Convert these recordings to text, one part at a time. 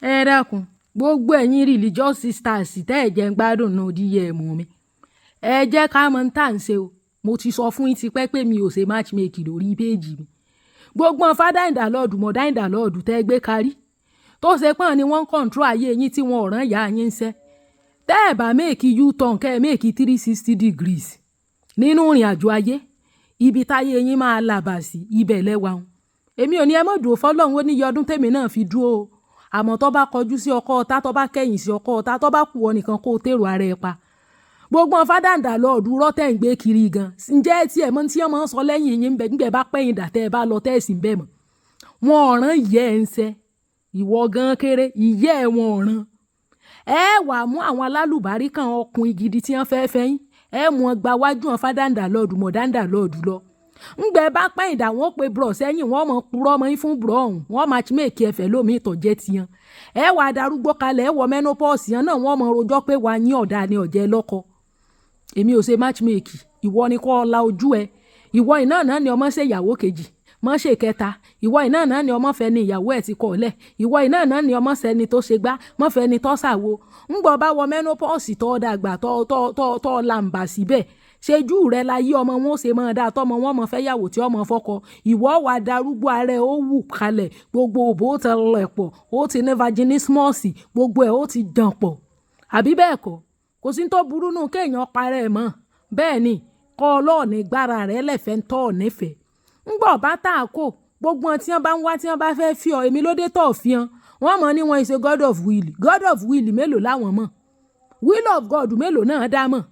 ẹ dákun gbogbo ẹ̀yin religious sisters tẹ́ ẹ̀ jẹ́ ń gbádùn náà díyẹ ẹ̀mú mi ẹ jẹ́ ká mọ̀ ń tà ń ṣe o mo ti sọ fún yín tipẹ́ pé mi ò ṣe matchmaking lórí péèjì mi gbogbo fada ìdálọ́ọ̀dù mọ̀dá ìdálọ́ọ̀dù tẹ́ gbé kárí tó ṣe pọ́n ni wọ́n ń control ayé yín tí wọ́n ọ̀ràn ìyá yín ń ṣẹ́ tẹ́ ẹ̀ bá méèkì u-turn kẹ́ ẹ̀ méèkì 360 degrees nínú ìrìn àjò ayé ibi táyé yín máa làbà sí ibẹ̀ lẹ́wà wọn èmi ò ní ẹ mọ̀ dúró fọlọ́run ó níye ọdún tèmi náà fi dúró o àmọ́ tó bá kọjú sí ọkọ ọ̀tá tó bá kẹ̀yìn sí ọkọ ọ̀tá tó bá kù ọ nìkan kó o tèrò ara ẹ pa gbogbo fada ìdálọ́ọ̀dù rọ́tẹ̀ ń gbé kiri gan ǹjẹ́ tí ẹ̀ mọ́ tí ẹ mọ́ sọ lẹ́yìn yín bẹ̀ nígbẹ̀ bá pẹ́yìn dà tẹ́ ẹ bá lọ tẹ́ẹ̀sì ń bẹ̀ mọ́ wọn ọ̀ràn ìyẹ́ ẹ̀ ń ṣẹ́ ìwọ gan kéré ìyẹ́ ẹ̀ wọn ọ̀ràn ẹ wà mú àwọn alálùbárí kan ọkùnrin gidi tí wọ́n fẹ́ẹ́ fẹ́yìn ẹ mú wọn gba wájú wọn fada ìdálọ́ọ̀dù mọ̀dá ìdálọ́ọ̀dù lọ ńgbẹ́ bá pẹ́yìn dà wọ́n pe bros sẹ́yìn wọ́n mọ̀ purọ́ ọmọ yín fún bro ọ̀hún wọ́n matchmake ẹ̀fẹ̀ lómi ìtọ̀jẹ́ tiyan ẹ wà darúgbó kalẹ̀ ẹ wọ menopause yẹn náà wọ́n mọ̀ rojọ́ pé wà yín ọ̀dà ni ọ̀jẹ́ lọ́kọ èmi ò ṣe matchmake ìwọ ni kò la ojú ẹ ìwọ iná náà ni ọmọ ṣe ìyàwó kejì mọ́ ṣe kẹta ìwọ iná náà ni ọmọ fẹ́ ni ìyàwó ẹ̀ ti kọ̀ lẹ̀ ìwọ iná náà ni ọmọ sẹ́ni tó ṣe gbá mọ́ fẹ́ ni tó ṣàwo ńgbọ́ bá wọ menopause tó dàgbà tó làǹbà síbẹ̀ ṣejú rẹ la yí ọmọ wọn ó ṣe máa dáa tọmọ wọn mọ fẹ́ yàwó tí ọmọ fọkọ ìwọ wà darúgbó ààrẹ ó wù kalẹ̀ gbogbo òbó ó ti lẹ̀ pọ̀ ó ti ní vaginismus gbogbo ẹ̀ ó ti dàn pọ̀ àbí bẹ́ẹ̀ kọ́ kò sí tó burú nù kéèyàn parẹ́ mọ́ bẹ́ẹ̀ ni kọ́ ọlọ́ọ̀ni gbára rẹ̀ lẹ́fẹ̀ẹ́ ń tọ́ ọ̀ nífẹ̀ẹ́ ńgbọ́ bá tà á kò gbogbo wọn tí wọ́n bá ń wá tí wọ́n bá fẹ́ fi ọ èmi ló dé tọ̀ fi hàn wọ́n mọ̀ ní wọn ṣe God of will mélòó láwọn mọ̀ will of God mélòó náà dá mọ̀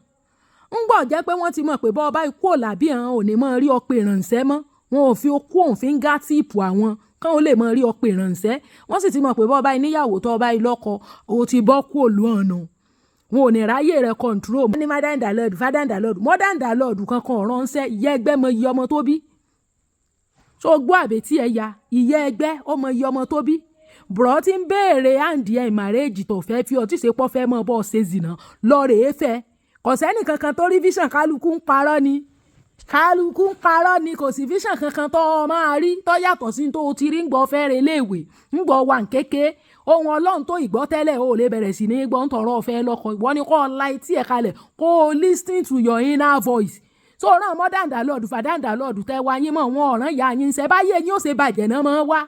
ń gbọ́ jẹ́ pé wọ́n ti mọ̀ pé bọ́ ọba ikú ò làbí àwọn ò ní mọ̀ rí ọpẹ ìrànṣẹ́ mọ́ wọn ò fi okú òun fi ń gá tíìpù àwọn kán ó lè mọ̀ rí ọpẹ ìrànṣẹ́ wọ́n sì ti mọ̀ pé bọ́ ọba ìníyàwó tó ọba ìlọ́kọ ò ti bọ́ kú òlu ọ̀nà wọn ò ní ráyè rẹ̀ control ní fada ìdálọ́ọ̀dù kankan ọ̀rọ̀ ń sẹ́ ìyá ẹgbẹ́ mọ iye ọmọ tó bí tó gbọ́ àbètí ẹ̀ ya ìyá ẹgbẹ́ ọmọ iye ọmọ tó bí bùrọ̀ tí ń béèrè àǹdí ẹ̀ màrẹ́jì tó fẹ́ fi ọtí ṣe pọ́ fẹ́ mọ́ bọ́ ṣe zìnà lọ́ọ̀rẹ́ fẹ́ kò sẹ́nì kankan tó rí vision kálukú ń parọ́ ni kò sí vision kankan tó máa rí tó yàtọ̀ sí tó ti rí ń gbọ́ fẹ́rẹ̀ léèwé ń gbọ́ wà ń kéke ohun ọlọ́run tó ìgbọ́ tẹ́lẹ̀ ó lè bẹ̀rẹ̀ sí ní gbọ́ ń tọrọ ọ̀fẹ́ lọ́kọ̀ ìwọ ni kò la etí ẹ̀ kalẹ̀ kó o listen to your inner voice tó ràn mọ́ dàǹdàlọ́ọ̀dù fàdàǹdàlọ́ọ̀dù tẹ́ wá yín mọ̀ wọn ọ̀ràn ìyá yín ṣe báyé yín ó ṣe bàjẹ́ náà mọ́ wá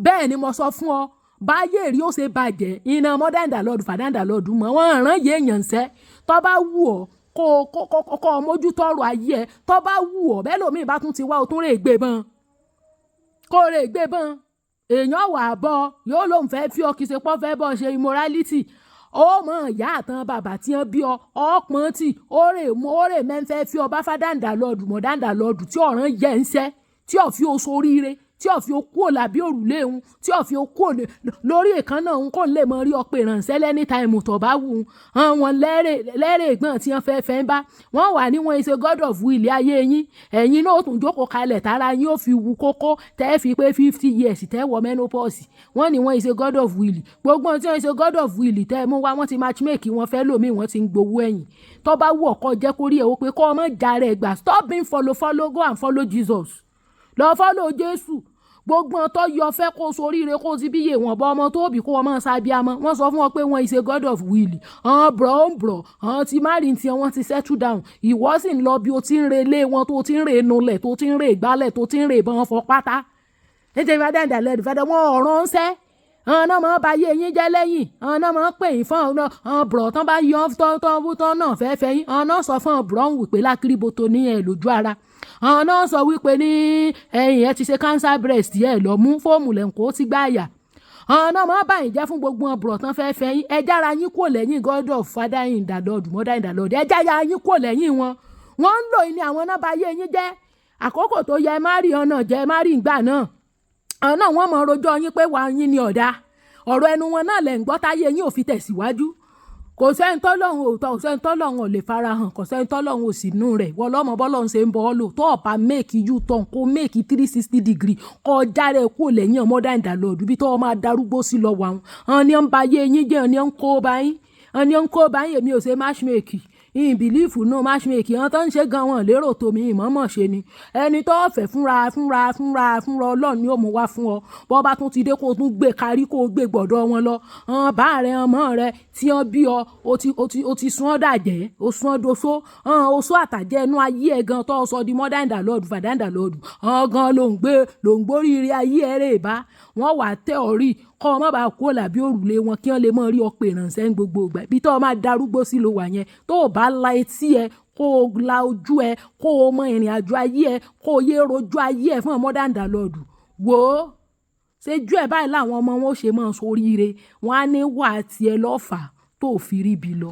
bẹ́ẹ̀ ni mo sọ fún ọ báyé rí ó ṣe bàjẹ́ iná mọ́ dàǹdàlọ́ọ̀dù fàdàǹdàlọ́ọ̀dù mọ́ wọn ọ̀ràn yé èèyàn ṣẹ́ tó bá wù ọ́ kó o mójútó ọ̀rọ̀ ayé ẹ tó bá wù ọ́ bẹ́ẹ̀ lómi bá tún ti wá o tún rè gbé bọn kó o rè gbé bọn èèyàn wà bọ́ yóò lóun fẹ́ fi ọ kì í ṣe pọ́ fẹ́ bọ́ ṣe immorality ó mọ ìyá àtàn bàbá tí wọ́n bí ọ ọ̀pọ̀n tí ó rè mẹ́fẹ́ fi ọ bá fàdàǹdàlọ́ọ̀dù mọ̀ dàǹdàlọ́ọ̀dù tí ọ̀ràn yẹ ń ṣẹ́ tí ò fi oṣù oríire tí ò fi okú òlàbí òrùlé òun tí ò fi okú lórí èékánná òun kò lè mọ rí ọpẹ ìrànṣẹ́ lẹ́ni táìmù tó bá wù ú àwọn lẹ́rẹ̀ ìgbọ́n tí wọ́n fẹ́ bá wọ́n wà ní wọn ṣe God of will ayé yín ẹ̀yin náà ó tún jókòó kalẹ̀ tára yín ó fi wu kókó tẹ́ fi pé 50 years tẹ́ wọ menopause wọ́n ní wọn ṣe God of will gbogbo tí wọ́n ṣe God of will tẹ́ mú wá wọ́n ti matchmake wọn fẹ́ lómi wọ́n ti ń gbowó ẹ̀yìn tó bá wù ọkọ jẹ́ kórí ẹ̀ ó pé kọ́ ọmọ jàre ẹ̀gbà stop being follow go and follow Jesus lọ follow Jésù gbogbo ọtọ yọ fẹ́ kó soríire kó ti bíyè wọn bọ ọmọ tó bí kó ọmọ sábíàmọ wọ́n sọ fún wọn pé wọ́n ìṣe God of will àwọn ti marry tí wọ́n ti settle down ìwọ sì ń lọ bí o ti ń re ilé wọn tó ti ń re nulẹ̀ tó ti ń re ìgbálẹ̀ tó ti ń re ìbọn fọ pátá nítorí fàdàǹdàlọ́ọ̀dù fẹ́dẹ̀ wọ́n ọ̀rọ̀ ń sẹ́ àwọn náà máa bá yé yín jẹ́ lẹ́yìn àwọn náà máa pè yín fún àwọn bùrọ̀ tán bá yọ tán náà fẹ́ yín àwọn náà sọ fún àwọn bùrọ̀ ń wípé lákìrìbò tó ní ẹ̀ lójú ara àwọn náà sọ wípé ní ẹ̀yìn ẹ ti ṣe cancer breast ẹ̀ lọ mú fóòmù lẹ́ǹkó ti gbáàyà àwọn náà máa bá yín jẹ́ fún gbogbo bùrọ̀ tán fẹ́ yín ẹ jára yín kò lẹ́yìn God of Father ìdàlọ́ọ̀dù mọ́dà ìdàlọ́ọ̀dù ẹ jára yín kò lẹ́yìn wọn wọ́n ń lò ní àwọn náà bá yé yín jẹ́ àkókò tó yẹ márì ọ̀nà jẹ́ márì ìgbà náà àwọn náà wọ́n mọ̀ rojọ́ yín pé wàá yín ni ọ̀dà ọ̀rọ̀ ẹnu wọn náà lẹ̀ ń gbọ́ táyé yín ò fi tẹ̀síwájú kò sẹ́ni tọ́lọ́run ò tọ́ kò sẹ́ni tọ́lọ́run ò lè farahàn kò sẹ́ni tọ́lọ́run ò sì nú rẹ̀ wọ́n lọ́mọ bọ́lọ́run ṣe ń bọ́ ọ́ lò tó ọ̀pá make u-turn kó make 360 degree kọ́ járe kó lẹ́yìn ọmọdé ìdàlọ́ọ̀dù bí tó ọmọ adarúgbó sí lọ́wọ́ àwọn ni ń ba ayé yín jẹ́ ni ń kó bá yín èmi ò ṣe matchmake in belief no matchmaking àwọn tó ń ṣe gan wọn lérò tòmí ìmọ̀ọ́mọ̀ ṣe ni ẹni tó fẹ́ fúnra Ọlọ́run ni ó mú wá fún ọ bọ́ bá tún ti dé kó tún gbé kárí kó gbé gbọ̀dọ̀ wọn lọ bá rẹ ọmọ rẹ tí wọ́n bí ọ o ti sún ọ́ dàjẹ́ o sún ọ́ doṣó oṣó àtàjẹ́ inú ayé ẹ̀ gan tó sọ di mother in the Lord father in the Lord gan ló ń gbóríire ayé ẹ̀ rè bá wọ́n wà tẹ́ ọ rí kọ́ ọ má bàa kó làbí òrùlé wọn kí wọ́n lè mọ̀ rí ọ pé ìrànṣẹ́ ń gbogbo ìgbà bí tó máa darúgbó sí ló wà yẹn tó o bá la etí ẹ kó o la ojú ẹ kó o mọ ìrìn àjò ayé ẹ kó o yé rojú ayé ẹ fún mother in the Lord wò ó ṣéjú ẹ báyìí láwọn ọmọ wọn ó ṣe mọ́ sóríire wọn á ní wà á tiẹ̀ lọ́fà tó fi ríbi lọ.